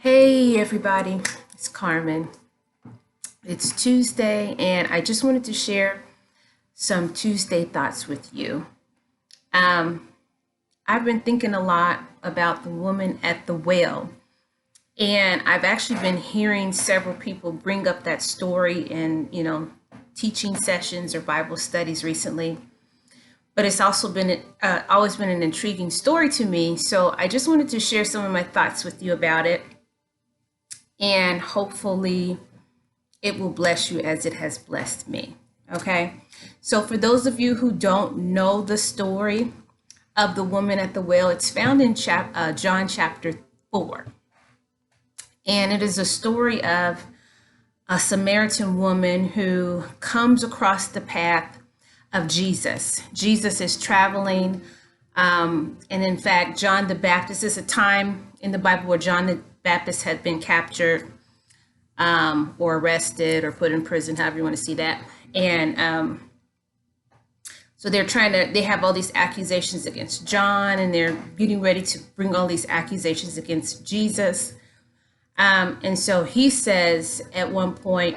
Hey everybody, it's Carmen. It's Tuesday, and I just wanted to share some Tuesday thoughts with you. Um, I've been thinking a lot about the woman at the well, and I've actually been hearing several people bring up that story in, teaching sessions or Bible studies recently. But it's also been always been an intriguing story to me. So I just wanted to share some of my thoughts with you about it, and hopefully it will bless you as it has blessed me. Okay. So for those of you who don't know the story of the woman at the well, it's found in John chapter 4. And it is a story of a Samaritan woman who comes across the path of Jesus. Jesus is traveling. And in fact, John the Baptist is a time in the Bible where John the Baptist had been captured or arrested or put in prison, however you want to see that. And so they have all these accusations against John, and they're getting ready to bring all these accusations against Jesus. And so he says at one point,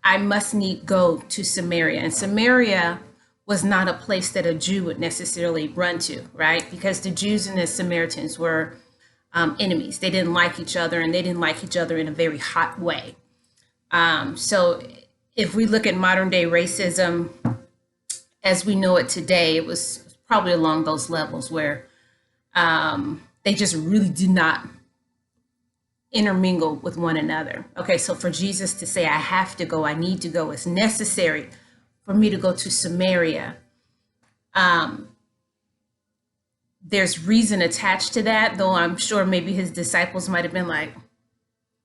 I must need go to Samaria. And Samaria was not a place that a Jew would necessarily run to, right? Because the Jews and the Samaritans were enemies. They didn't like each other, and they didn't like each other in a very hot way. So if we look at modern day racism as we know it today, it was probably along those levels where they just really did not intermingle with one another. Okay, so for Jesus to say, I have to go, I need to go, it's necessary for me to go to Samaria. There's reason attached to that, though I'm sure maybe his disciples might have been like,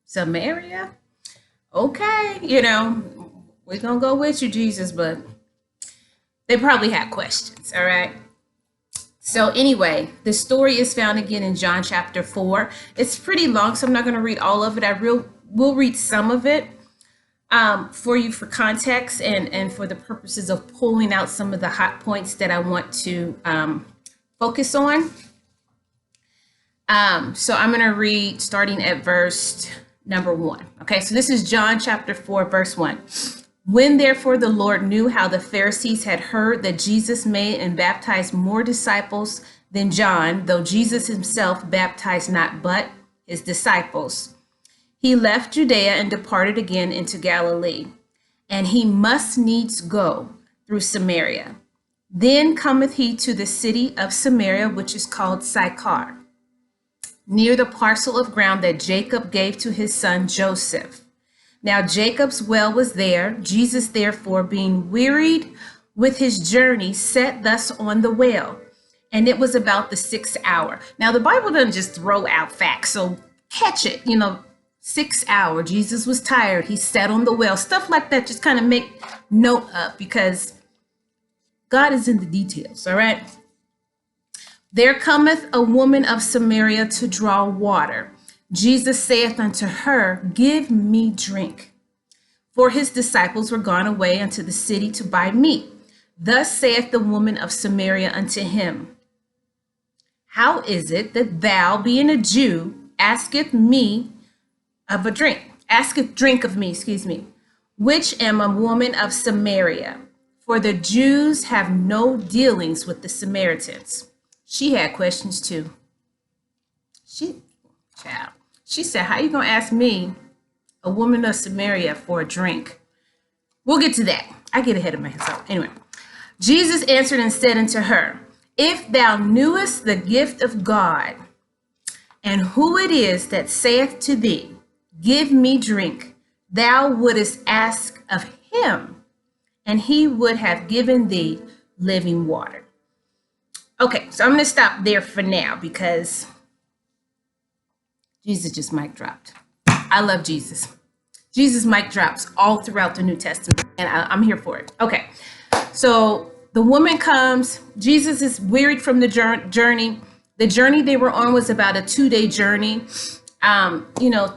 Samaria? Okay, we're going to go with you, Jesus, but they probably had questions, all right? So anyway, the story is found again in John chapter 4. It's pretty long, so I'm not going to read all of it. I will read some of it for you for context and for the purposes of pulling out some of the hot points that I want to focus on. So I'm going to read starting at verse number 1. Okay, so this is John chapter 4, verse 1. When therefore the Lord knew how the Pharisees had heard that Jesus made and baptized more disciples than John, though Jesus himself baptized not but his disciples, he left Judea and departed again into Galilee. And he must needs go through Samaria. Then cometh he to the city of Samaria, which is called Sychar, near the parcel of ground that Jacob gave to his son Joseph. Now Jacob's well was there. Jesus, therefore, being wearied with his journey, sat thus on the well. And it was about the 6th hour. Now the Bible doesn't just throw out facts, so catch it. 6th hour. Jesus was tired. He sat on the well. Stuff like that, just kind of make note of, because God is in the details, all right? There cometh a woman of Samaria to draw water. Jesus saith unto her, Give me drink. For his disciples were gone away unto the city to buy meat. Thus saith the woman of Samaria unto him, How is it that thou, being a Jew, asketh drink of me, which am a woman of Samaria? For the Jews have no dealings with the Samaritans. She had questions too. She said, how you going to ask me, a woman of Samaria, for a drink? We'll get to that. I get ahead of myself. Anyway, Jesus answered and said unto her, If thou knewest the gift of God, and who it is that saith to thee, Give me drink, thou wouldest ask of him, and he would have given thee living water. Okay, so I'm going to stop there for now because Jesus just mic dropped. I love Jesus. Jesus mic drops all throughout the New Testament, and I'm here for it. Okay, so the woman comes. Jesus is wearied from the journey. The journey they were on was about a 2-day journey,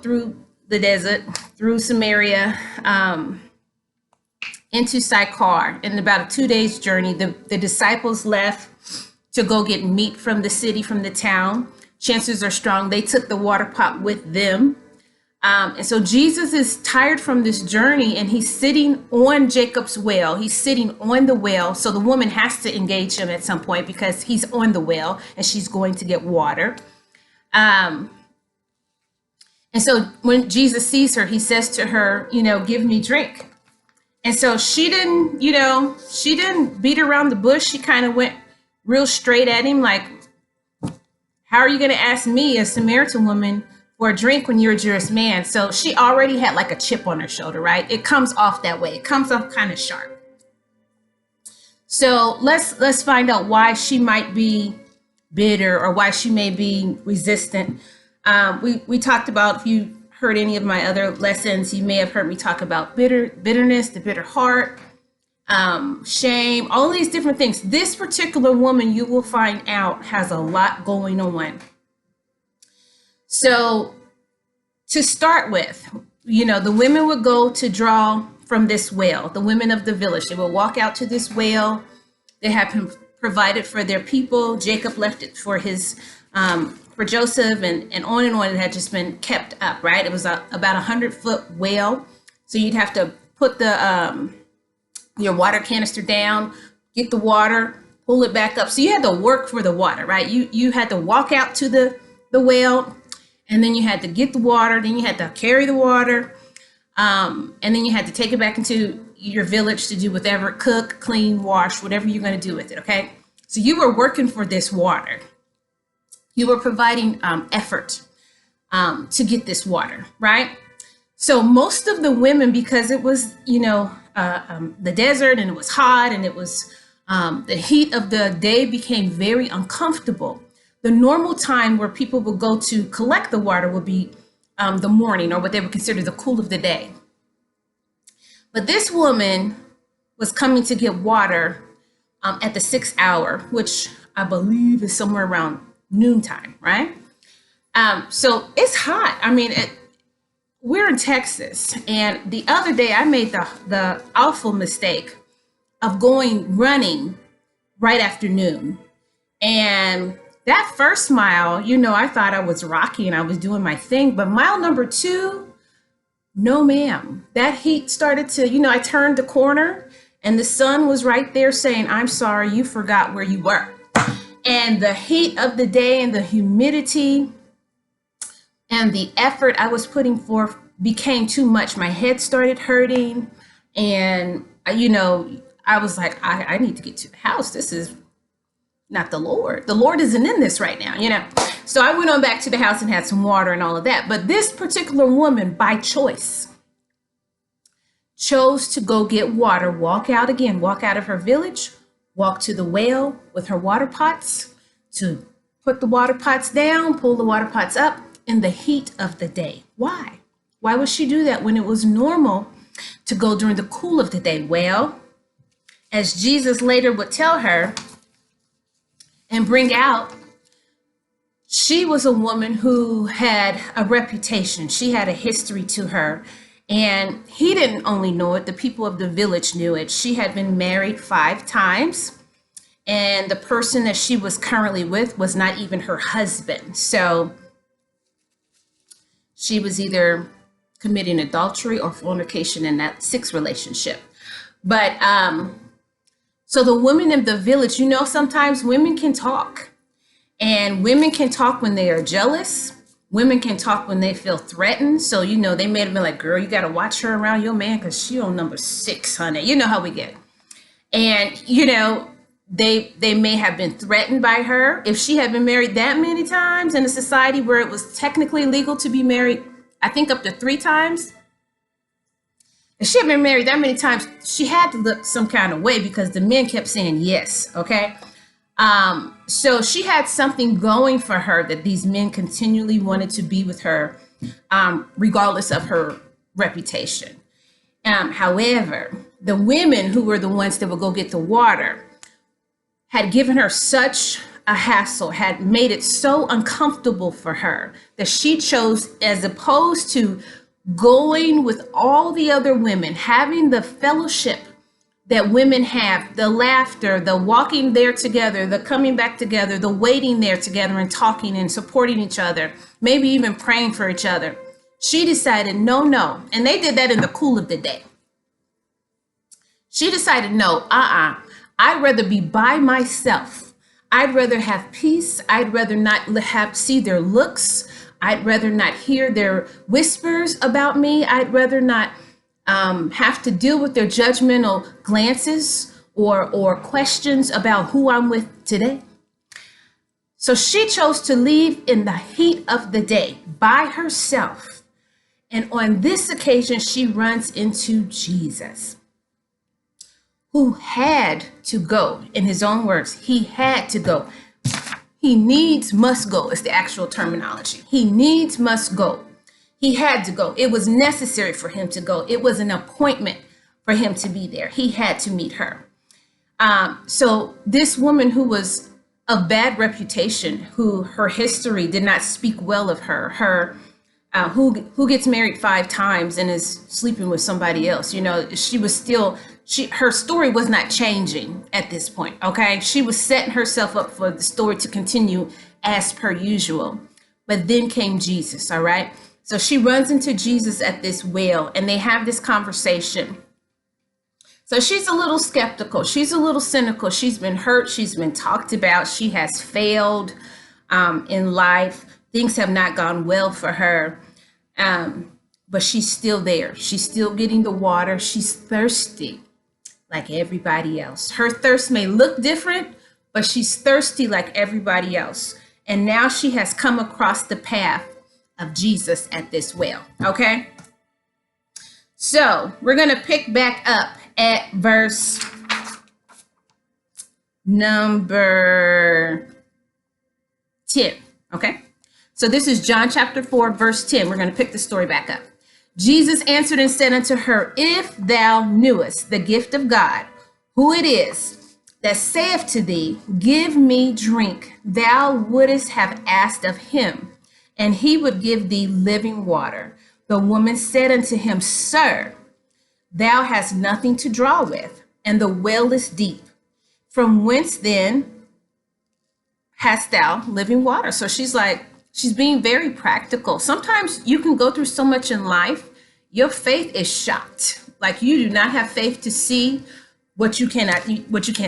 through the desert, through Samaria, into Sychar. In about a 2 days journey, the disciples left to go get meat from the city, from the town. chances are strong they took the water pot with them. And so Jesus is tired from this journey, and he's sitting on Jacob's well. He's sitting on the well. So the woman has to engage him at some point because he's on the well and she's going to get water. And so when Jesus sees her, he says to her, give me drink. And so she didn't beat around the bush. She kind of went real straight at him, like, how are you going to ask me, a Samaritan woman, for a drink when you're a Jewish man? So she already had like a chip on her shoulder, right? It comes off that way. It comes off kind of sharp. So let's find out why she might be bitter or why she may be resistant. We talked about, if you heard any of my other lessons, you may have heard me talk about bitterness, the bitter heart, shame, all these different things. This particular woman, you will find out, has a lot going on. So to start with, the women would go to draw from this well, the women of the village. They would walk out to this well. They had been provided for their people. Jacob left it for for Joseph, and on. It had just been kept up, right? It was about 100-foot well. So you'd have to put your water canister down, get the water, pull it back up. So you had to work for the water, right? You had to walk out to the well, and then you had to get the water, then you had to carry the water, and then you had to take it back into your village to do whatever, cook, clean, wash, whatever you're going to do with it, okay? So you were working for this water. You were providing effort to get this water, right? So most of the women, because it was, the desert, and it was hot, and it was the heat of the day became very uncomfortable. The normal time where people would go to collect the water would be the morning, or what they would consider the cool of the day. But this woman was coming to get water at the 6th hour, which I believe is somewhere around noontime, right? So it's hot. I mean, we're in Texas, and the other day I made the awful mistake of running right after noon. And that first mile, I thought I was Rocky and I was doing my thing, but mile number 2, no ma'am. That heat started to, I turned the corner and the sun was right there saying, I'm sorry, you forgot where you were. And the heat of the day and the humidity and the effort I was putting forth became too much. My head started hurting, and I was like, I need to get to the house. This is not the Lord. The Lord isn't in this right now, So I went on back to the house and had some water and all of that. But this particular woman, by choice, chose to go get water, walk out of her village, walk to the well with her water pots, to put the water pots down, pull the water pots up in the heat of the day. Why? Why would she do that when it was normal to go during the cool of the day? Well, as Jesus later would tell her and bring out, she was a woman who had a reputation. She had a history to her. And he didn't only know it, the people of the village knew it. She had been married 5 times. And the person that she was currently with was not even her husband. So she was either committing adultery or fornication in that 6th relationship. But so the women in the village, sometimes women can talk. And women can talk when they are jealous. Women can talk when they feel threatened. So, they may have been like, girl, you got to watch her around your man because she on number 6, honey. You know how we get. And, they may have been threatened by her. If she had been married that many times in a society where it was technically legal to be married, I think up to 3 times. If she had been married that many times, she had to look some kind of way because the men kept saying yes, okay? So she had something going for her that these men continually wanted to be with her, regardless of her reputation. However, the women who were the ones that would go get the water had given her such a hassle, had made it so uncomfortable for her that she chose, as opposed to going with all the other women, having the fellowship that women have, the laughter, the walking there together, the coming back together, the waiting there together and talking and supporting each other, maybe even praying for each other. She decided, no. And they did that in the cool of the day. She decided, no, I'd rather be by myself. I'd rather have peace. I'd rather not see their looks. I'd rather not hear their whispers about me. I'd rather not have to deal with their judgmental glances or questions about who I'm with today. So she chose to leave in the heat of the day by herself. And on this occasion, she runs into Jesus, who had to go. In his own words, he had to go. He needs must go is the actual terminology. He needs must go. He had to go. It was necessary for him to go. It was an appointment for him to be there. He had to meet her. So this woman who was of bad reputation, who her history did not speak well of her, who gets married 5 times and is sleeping with somebody else, she was still, her story was not changing at this point. Okay. She was setting herself up for the story to continue as per usual. But then came Jesus. All right. So she runs into Jesus at this well and they have this conversation. So she's a little skeptical. She's a little cynical. She's been hurt. She's been talked about. She has failed in life. Things have not gone well for her. But she's still there. She's still getting the water. She's thirsty like everybody else. Her thirst may look different, but she's thirsty like everybody else. And now she has come across the path of Jesus at this well. Okay. So we're going to pick back up at verse number 10. Okay. So this is John chapter 4, verse 10. We're going to pick the story back up. Jesus answered and said unto her, if thou knewest the gift of God, who it is that saith to thee, give me drink, thou wouldest have asked of him, and he would give thee living water. The woman said unto him, Sir, thou hast nothing to draw with, and the well is deep. From whence then hast thou living water? So she's being very practical. Sometimes you can go through so much in life, your faith is shocked. Like you do not have faith to see what you can't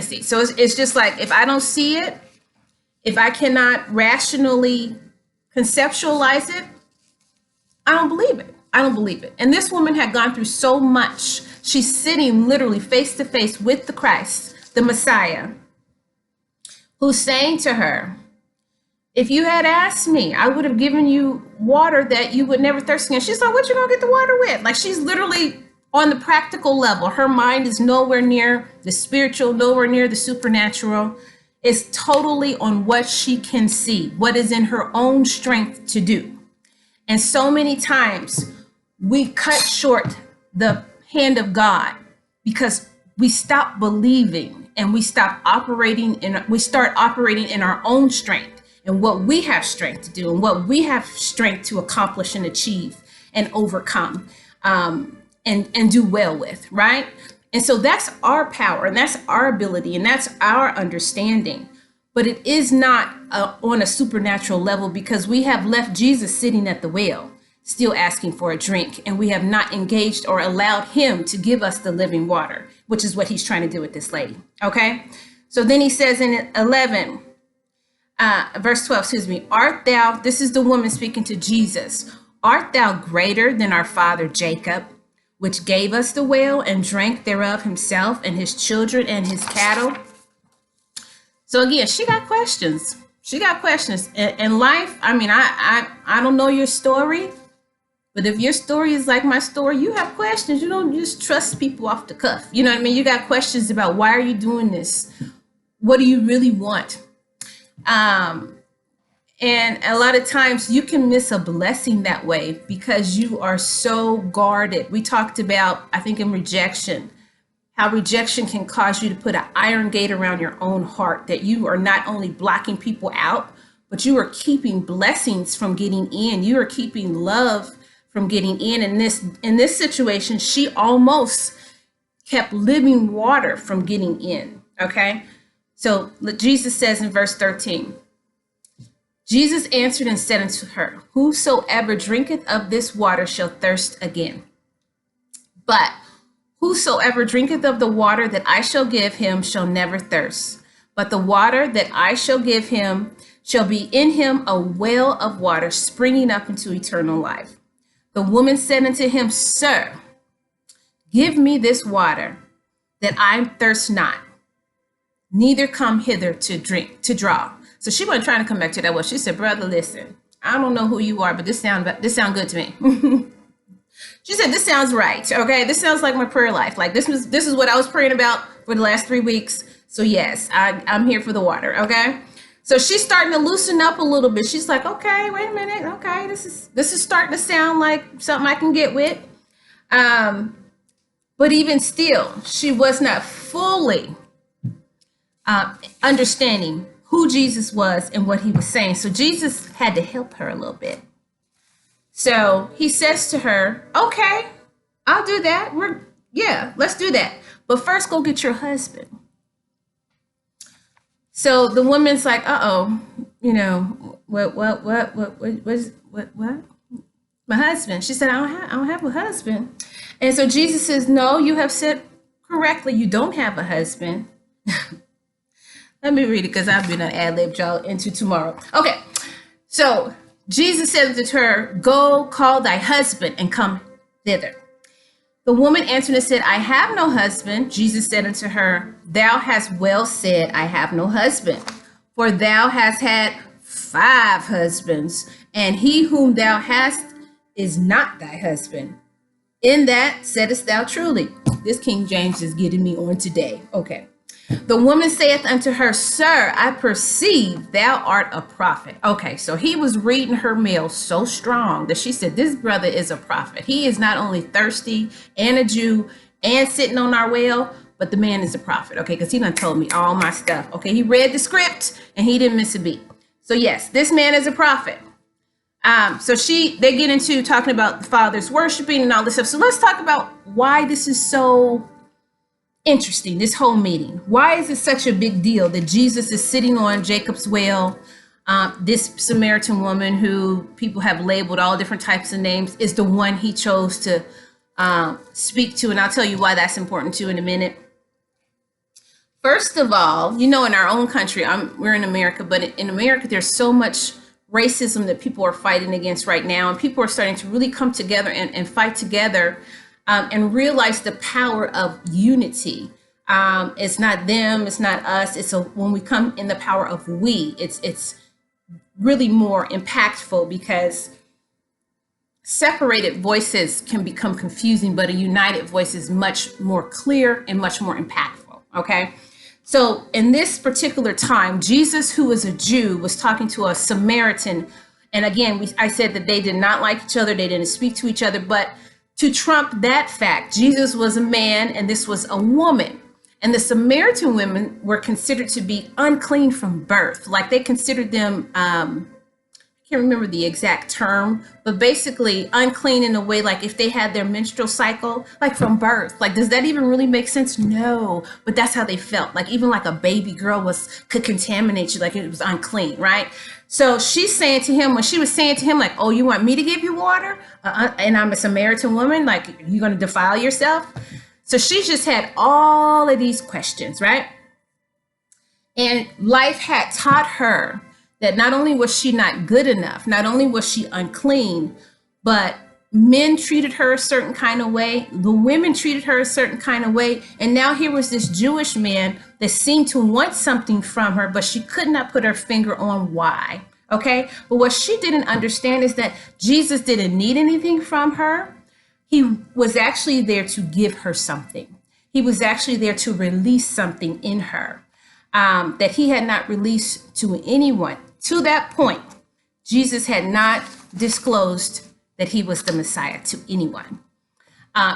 see. So it's just like, if I don't see it, if I cannot rationally conceptualize it, I don't believe it. I don't believe it. And this woman had gone through so much. She's sitting literally face to face with the Christ, the Messiah, who's saying to her, if you had asked me, I would have given you water that you would never thirst again. She's like, what you gonna get the water with? Like, she's literally on the practical level. Her mind is nowhere near the spiritual, nowhere near the supernatural. It's totally on what she can see, what is in her own strength to do. And so many times we cut short the hand of God because we stop believing and we start operating in our own strength and what we have strength to do and what we have strength to accomplish and achieve and overcome and do well with, right? And so that's our power and that's our ability and that's our understanding. But it is not on a supernatural level because we have left Jesus sitting at the well, still asking for a drink, and we have not engaged or allowed him to give us the living water, which is what he's trying to do with this lady. Okay. So then he says in verse 12, art thou, this is the woman speaking to Jesus, art thou greater than our father Jacob, which gave us the well and drank thereof himself and his children and his cattle? So again, she got questions. She got questions in life. I mean, I don't know your story, but if your story is like my story, you have questions. You don't just trust people off the cuff. You know what I mean? You got questions about why are you doing this? What do you really want? And a lot of times you can miss a blessing that way because you are so guarded. We talked about, I think in rejection, how rejection can cause you to put an iron gate around your own heart, that you are not only blocking people out, but you are keeping blessings from getting in. You are keeping love from getting in. In this situation, she almost kept living water from getting in. Okay. So Jesus says in verse 13, Jesus answered and said unto her, whosoever drinketh of this water shall thirst again. But whosoever drinketh of the water that I shall give him shall never thirst. But the water that I shall give him shall be in him a well of water springing up into eternal life. The woman said unto him, Sir, give me this water, that I thirst not, neither come hither to draw. So she wasn't trying to come back to that well. She said, brother, listen, I don't know who you are, but this sound good to me. She said, this sounds right. Okay, this sounds like my prayer life. Like this is what I was praying about for the last 3 weeks. So yes, I'm here for the water. Okay. So she's starting to loosen up a little bit. She's like, okay, wait a minute. Okay, this is starting to sound like something I can get with. But even still, she was not fully understanding who Jesus was and what he was saying. So Jesus had to help her a little bit. So he says to her, okay, I'll do that. Let's do that. But first go get your husband. So the woman's like, what? My husband. She said, I don't have a husband. And so Jesus says, no, you have said correctly. You don't have a husband. Let me read it because I've been an ad-lib y'all into tomorrow. Okay. So Jesus said to her, go call thy husband and come thither. The woman answered and said, I have no husband. Jesus said unto her, thou hast well said, I have no husband. For thou hast had 5 husbands, and he whom thou hast is not thy husband. In that saidest thou truly. This King James is getting me on today. Okay. The woman saith unto her, Sir, I perceive thou art a prophet. Okay, so he was reading her mail so strong that she said, this brother is a prophet. He is not only thirsty and a Jew and sitting on our well, but the man is a prophet. Okay, because he done told me all my stuff. Okay, he read the script and he didn't miss a beat. So yes, this man is a prophet. So they get into talking about the Father's worshiping and all this stuff. So let's talk about why this is so interesting, this whole meeting. Why is it such a big deal that Jesus is sitting on Jacob's well? This Samaritan woman, who people have labeled all different types of names, is the one he chose to speak to. And I'll tell you why that's important too in a minute. First of all, in our own country, we're in America, but in America, there's so much racism that people are fighting against right now. And people are starting to really come together and fight together and realize the power of unity. It's not them, it's not us. When we come in the power of we, it's really more impactful, because separated voices can become confusing, but a united voice is much more clear and much more impactful. Okay. So in this particular time, Jesus, who was a Jew, was talking to a Samaritan. And again, I said that they did not like each other. They didn't speak to each other, but to trump that fact, Jesus was a man and this was a woman. And the Samaritan women were considered to be unclean from birth. Like they considered them, I can't remember the exact term, but basically unclean in a way, like if they had their menstrual cycle, like from birth. Like, does that even really make sense? No, but that's how they felt. Like even like a baby girl could contaminate you, like it was unclean, right? So she's saying to him, when she was saying to him, like, oh, you want me to give you water? And I'm a Samaritan woman, like you're going to defile yourself? So she's just had all of these questions, right? And life had taught her that not only was she not good enough, not only was she unclean, but men treated her a certain kind of way. The women treated her a certain kind of way. And now here was this Jewish man that seemed to want something from her, but she could not put her finger on why. Okay. But what she didn't understand is that Jesus didn't need anything from her. He was actually there to give her something. He was actually there to release something in her that he had not released to anyone. To that point, Jesus had not disclosed that he was the Messiah to anyone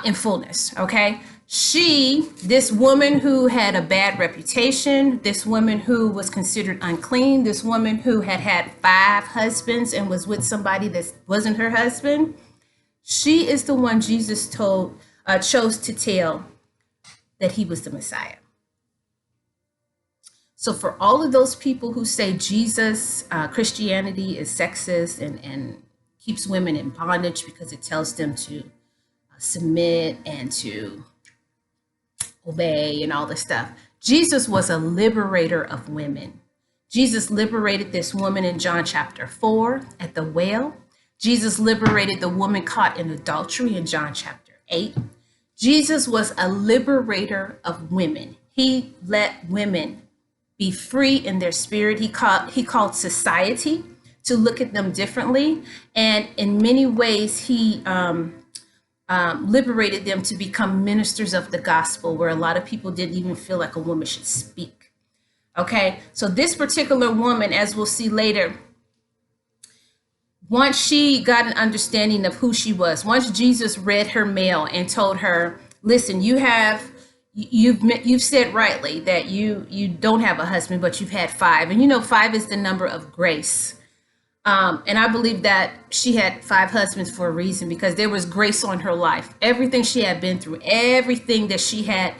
in fullness. Okay. This woman who had a bad reputation, this woman who was considered unclean, this woman who had 5 husbands and was with somebody that wasn't her husband, she is the one Jesus chose to tell that he was the Messiah. So for all of those people who say Christianity is sexist and keeps women in bondage because it tells them to submit and to obey and all this stuff, Jesus was a liberator of women. Jesus liberated this woman in John chapter 4 at the well. Jesus liberated the woman caught in adultery in John chapter 8. Jesus was a liberator of women. He let women be free in their spirit. He called society to look at them differently. And in many ways, he liberated them to become ministers of the gospel, where a lot of people didn't even feel like a woman should speak. Okay, so this particular woman, as we'll see later, once she got an understanding of who she was, once Jesus read her mail and told her, listen, you've said rightly that you don't have a husband, but you've had 5. And you know, 5 is the number of grace. And I believe that she had 5 husbands for a reason, because there was grace on her life. Everything she had been through, everything that she had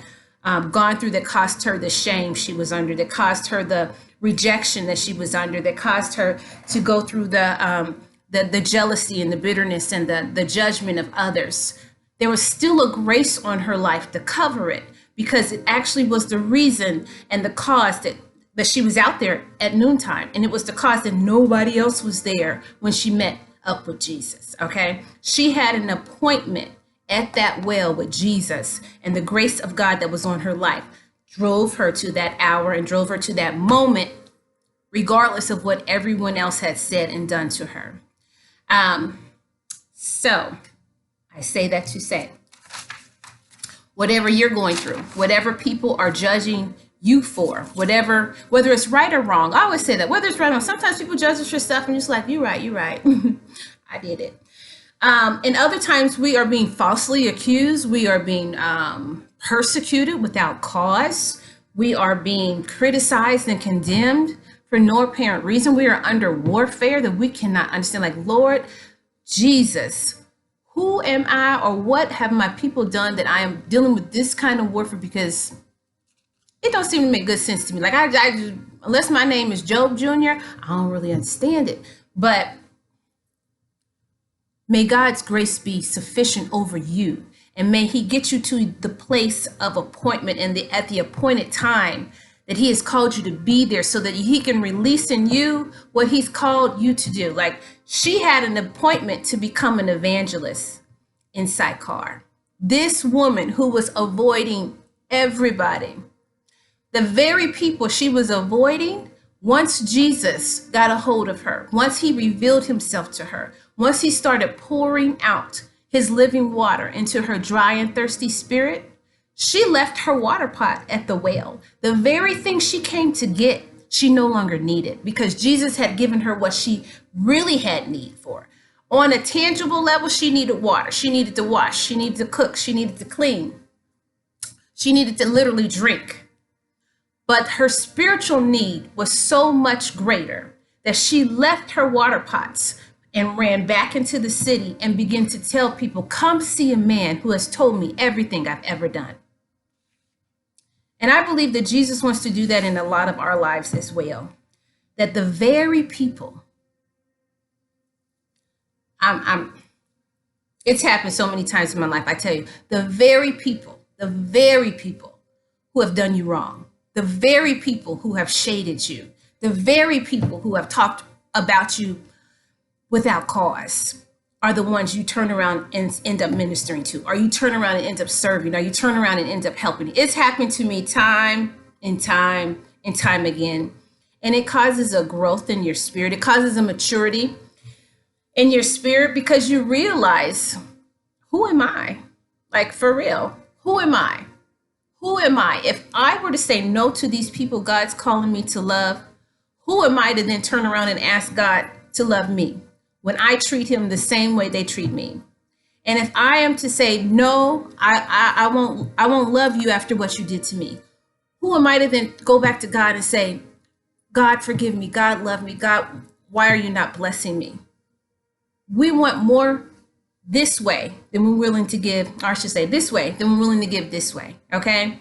gone through that caused her the shame she was under, that caused her the rejection that she was under, that caused her to go through the jealousy and the bitterness and the judgment of others. There was still a grace on her life to cover it, because it actually was the reason and the cause that she was out there at noontime. And it was the cause that nobody else was there when she met up with Jesus. Okay. She had an appointment at that well with Jesus, and the grace of God that was on her life drove her to that hour and drove her to that moment, regardless of what everyone else had said and done to her. So I say that to say, whatever you're going through, whatever people are judging you for, whether it's right or wrong. I always say that, whether it's right or wrong. Sometimes people judge us for stuff and just like, you're right. I did it. And other times we are being falsely accused. We are being persecuted without cause. We are being criticized and condemned for no apparent reason. We are under warfare that we cannot understand. Like, Lord Jesus, who am I, or what have my people done that I am dealing with this kind of warfare? Because it don't seem to make good sense to me. Like, I unless my name is Job Jr., I don't really understand it. But may God's grace be sufficient over you, and may he get you to the place of appointment and at the appointed time that he has called you to be there, so that he can release in you what he's called you to do. Like, she had an appointment to become an evangelist in Sychar. This woman who was avoiding everybody, the very people she was avoiding, once Jesus got a hold of her, once he revealed himself to her, once he started pouring out his living water into her dry and thirsty spirit, she left her water pot at the well. The very thing she came to get, she no longer needed, because Jesus had given her what she really had need for. On a tangible level, she needed water. She needed to wash. She needed to cook. She needed to clean. She needed to literally drink. But her spiritual need was so much greater that she left her water pots and ran back into the city and began to tell people, come see a man who has told me everything I've ever done. And I believe that Jesus wants to do that in a lot of our lives as well. That the very people, it's happened so many times in my life, I tell you, the very people who have done you wrong, the very people who have shaded you, the very people who have talked about you without cause, are the ones you turn around and end up ministering to, or you turn around and end up serving, or you turn around and end up helping. It's happened to me time and time and time again. And it causes a growth in your spirit. It causes a maturity in your spirit, because you realize, who am I? Like, for real, who am I? Who am I? If I were to say no to these people God's calling me to love, who am I to then turn around and ask God to love me when I treat him the same way they treat me? And if I am to say, no, I won't love you after what you did to me, who am I to then go back to God and say, God, forgive me. God, love me. God, why are you not blessing me? We want more this way than we're willing to give, or I should say this way than we're willing to give this way. Okay.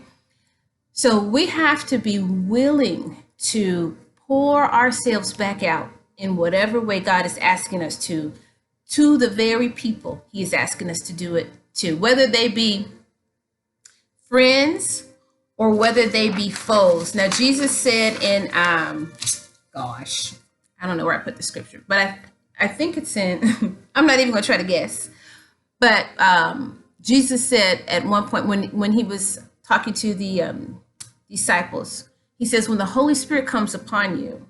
So we have to be willing to pour ourselves back out in whatever way God is asking us to the very people He is asking us to do it to, whether they be friends or whether they be foes. Now, Jesus said in, gosh, I don't know where I put the scripture, but I think it's in, I'm not even going to try to guess. But Jesus said at one point when he was talking to the disciples, he says, when the Holy Spirit comes upon you,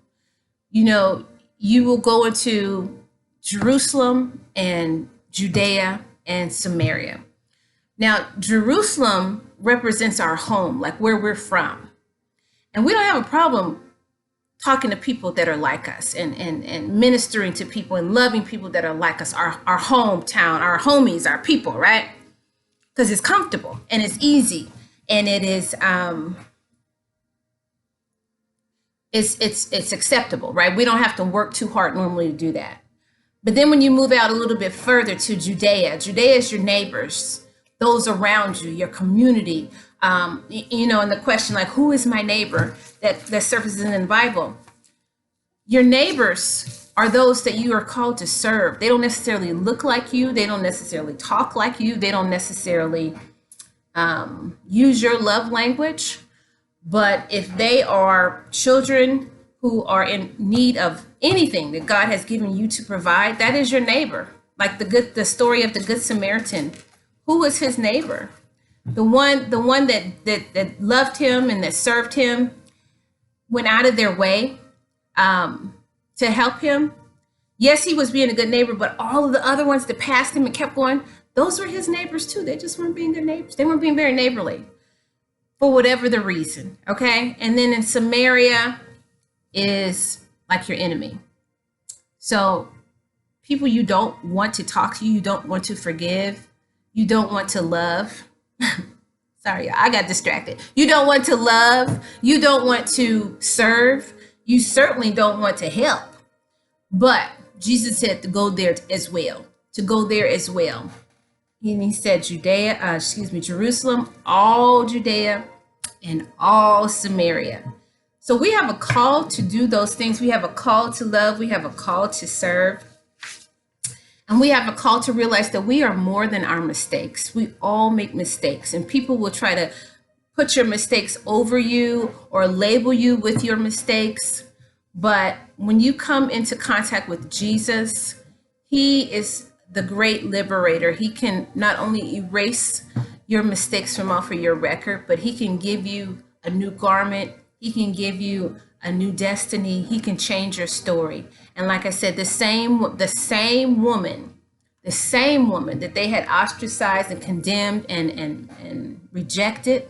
you know, you will go into Jerusalem and Judea and Samaria. Now, Jerusalem represents our home, like where we're from. And we don't have a problem talking to people that are like us and ministering to people and loving people that are like us, our hometown, our homies, our people, right? Because it's comfortable and it's easy and it is it's acceptable, right? We don't have to work too hard normally to do that. But then when you move out a little bit further to Judea is your neighbors, those around you, your community. You know, and the question like, who is my neighbor that surfaces in the Bible? Your neighbors are those that you are called to serve. They don't necessarily look like you. They don't necessarily talk like you. They don't necessarily use your love language. But if they are children who are in need of anything that God has given you to provide, that is your neighbor. Like the story of the Good Samaritan. Who was his neighbor? The one that loved him and that served him, went out of their way to help him. Yes, he was being a good neighbor, but all of the other ones that passed him and kept going, those were his neighbors too. They just weren't being good neighbors. They weren't being very neighborly for whatever the reason, okay? And then in Samaria is like your enemy. So people you don't want to talk to, you don't want to forgive, you don't want to love. Sorry, I got distracted. You don't want to love, you don't want to serve, you certainly don't want to help. But Jesus said to go there as well, to go there as well. And he said Jerusalem, all Judea and all Samaria. So we have a call to do those things. We have a call to love. We have a call to serve. And we have a call to realize that we are more than our mistakes. We all make mistakes, and people will try to put your mistakes over you or label you with your mistakes. But when you come into contact with Jesus, He is the great liberator. He can not only erase your mistakes from off of your record, but He can give you a new garment. He can give you a new destiny. He can change your story. And like I said, the same woman that they had ostracized and condemned and rejected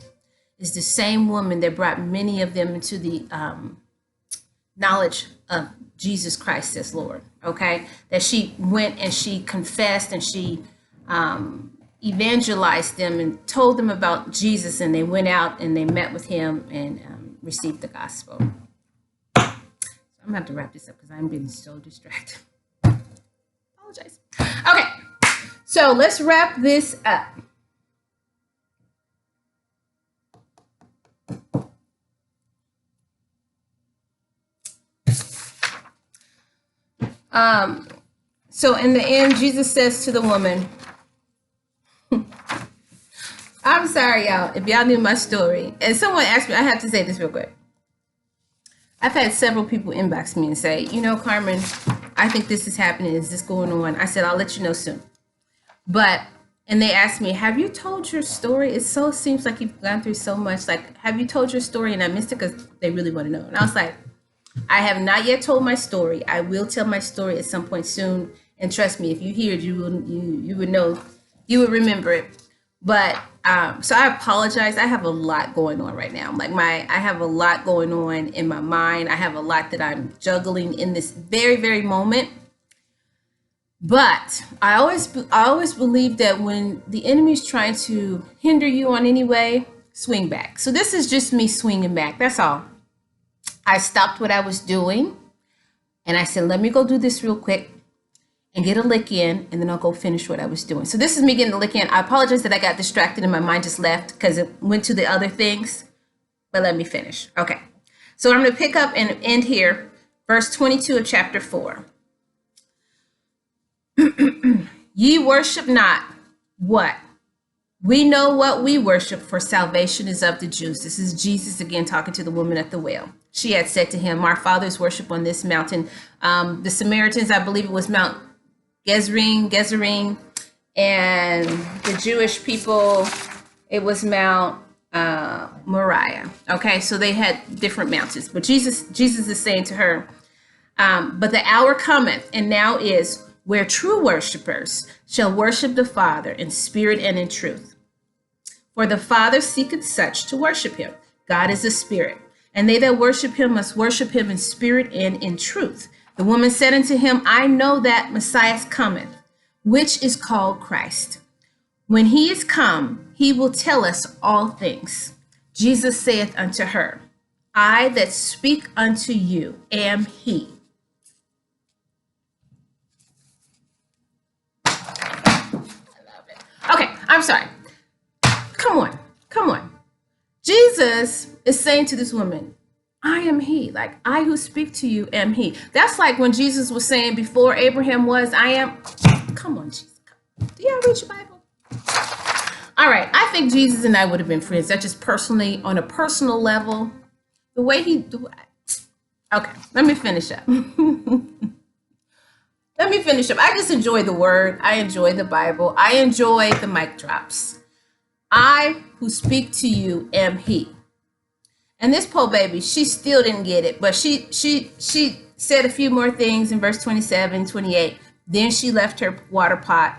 is the same woman that brought many of them into the knowledge of Jesus Christ as Lord. Okay, that she went and she confessed and she evangelized them and told them about Jesus, and they went out and they met with Him and received the gospel. So I'm gonna have to wrap this up because I'm getting so distracted. Apologize. Okay, so let's wrap this up. So in the end, Jesus says to the woman, I'm sorry, y'all, if y'all knew my story. And someone asked me, I have to say this real quick. I've had several people inbox me and say, you know, Carmen, I think this is happening. Is this going on? I said, I'll let you know soon. And they asked me, have you told your story? It seems like you've gone through so much. Like, have you told your story? And I missed it because they really want to know. And I was like, I have not yet told my story. I will tell my story at some point soon. And trust me, if you hear it, you would know, you would remember it. But so I apologize. I have a lot going on right now. I have a lot going on in my mind. I have a lot that I'm juggling in this very, very moment. But I always believe that when the enemy is trying to hinder you on any way, swing back. So this is just me swinging back. That's all. I stopped what I was doing and I said, let me go do this real quick and get a lick in, and then I'll go finish what I was doing. So this is me getting a lick in. I apologize that I got distracted and my mind just left because it went to the other things. but let me finish. Okay. So I'm going to pick up and end here, verse 22 of chapter 4. Ye worship not what? We know what we worship, for salvation is of the Jews. This is Jesus again talking to the woman at the well. She had said to him, our fathers worship on this mountain. The Samaritans, I believe it was Mount Gezerim, and the Jewish people, it was Mount Moriah. Okay, so they had different mountains. But Jesus is saying to her, but the hour cometh, and now is, where true worshipers shall worship the Father in spirit and in truth. For the Father seeketh such to worship him. God is a spirit, and they that worship him must worship him in spirit and in truth. The woman said unto him, I know that Messiah cometh, which is called Christ. When he is come, he will tell us all things. Jesus saith unto her, I that speak unto you am he. Okay, I'm sorry. Come on. Jesus is saying to this woman, I am he. Like, I who speak to you am he. That's like when Jesus was saying before Abraham was, I am. Come on, Jesus. Do y'all read your Bible? All right, I think Jesus and I would have been friends. That's just personally, on a personal level, the way he do. Okay, let me finish up. I just enjoy the word. I enjoy the Bible. I enjoy the mic drops. I who speak to you am he. And this poor baby, she still didn't get it, but she said a few more things in verse 27, 28. Then she left her water pot.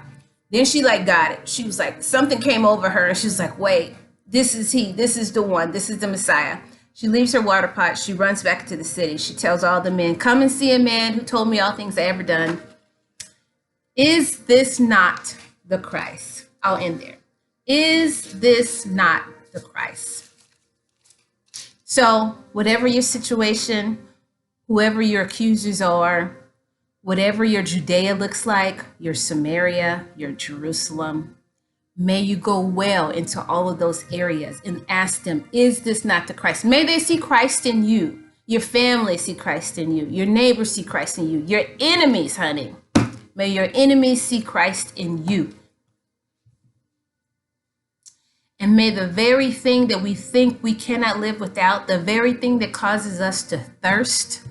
Then she got it. She was like, something came over her and she was like, wait, this is he. This is the one. This is the Messiah. She leaves her water pot. She runs back into the city. She tells all the men, come and see a man who told me all things I ever done. Is this not the Christ? I'll end there. Is this not the Christ? So whatever your situation, whoever your accusers are, whatever your Judea looks like, your Samaria, your Jerusalem, may you go well into all of those areas and ask them, is this not the Christ? May they see Christ in you. Your family see Christ in you. Your neighbors see Christ in you. Your enemies, honey. May your enemies see Christ in you. And may the very thing that we think we cannot live without, the very thing that causes us to thirst,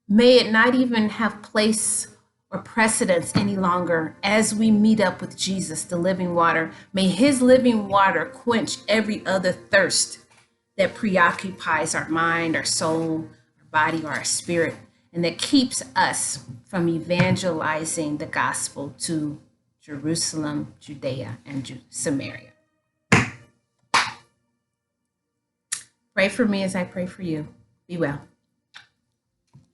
may it not even have place or precedence any longer as we meet up with Jesus, the living water. May his living water quench every other thirst that preoccupies our mind, our soul, our body, or our spirit, and that keeps us from evangelizing the gospel to Jerusalem, Judea, and Samaria. Pray for me as I pray for you. Be well.